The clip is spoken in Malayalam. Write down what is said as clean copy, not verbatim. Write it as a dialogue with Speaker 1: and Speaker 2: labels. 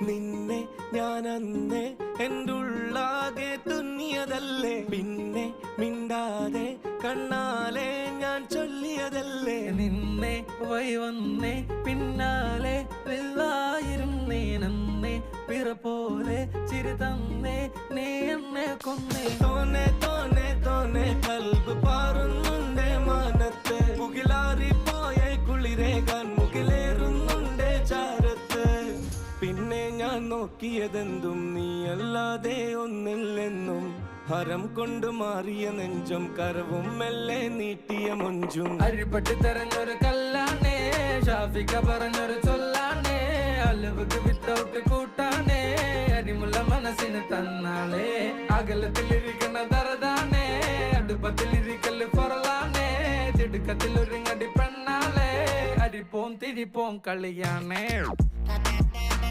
Speaker 1: നിന്നെ ഞാൻ അന്നേ എൻ്റെ ഉള്ളാകെ തുന്നിയതല്ലേ, പിന്നെ മിണ്ടാതെ കണ്ണാലെ ഞാൻ ചൊല്ലിയതല്ലേ.
Speaker 2: നിന്നെ വഴി വന്നേ പിന്നാലെ വെള്ളായിരുന്നേ നന്നേ പിറ പോലെ ചിരി തന്നേ നീ എന്നെ കൊന്നേ.
Speaker 1: തോനെ തോനെ തോനെ കൽബ് പാറുന്നുണ്ട് മാനത്ത്, മുകിലാറിപ്പോയ കുളിരേകാൻ മുകിലേറുന്നുണ്ട് ചാരത്ത്. പിന്നെ ഞാൻ നോക്കിയതെന്തും നീയല്ലാതെ ഒന്നില്ലെന്നും, ഹരം കൊണ്ട് മാറിയ നെഞ്ചും കരവും മെല്ലെ നീട്ടിയ മൊഞ്ചും.
Speaker 2: അരിപ്പട്ടി തെരഞ്ഞൊരു കല്ലാണേ, ഷാഫിക്ക പറഞ്ഞൊരു ചൊല്ലാണേ, അലവുക്ക് വിത്തൗട്ട് കൂട്ടാണേ, അരിമുള്ള മനസ്സിന് തന്നാളേ. അകലത്തിലിരിക്കണ ദറദാണേ, അടുപ്പത്തിലിരിക്കല് പൊറലാണേ, തിടുക്കത്തിൽ ഒരുങ്ങടി പെണ്ണാളേ, അരിപ്പോം തിരിപ്പോം കളിയാണേ.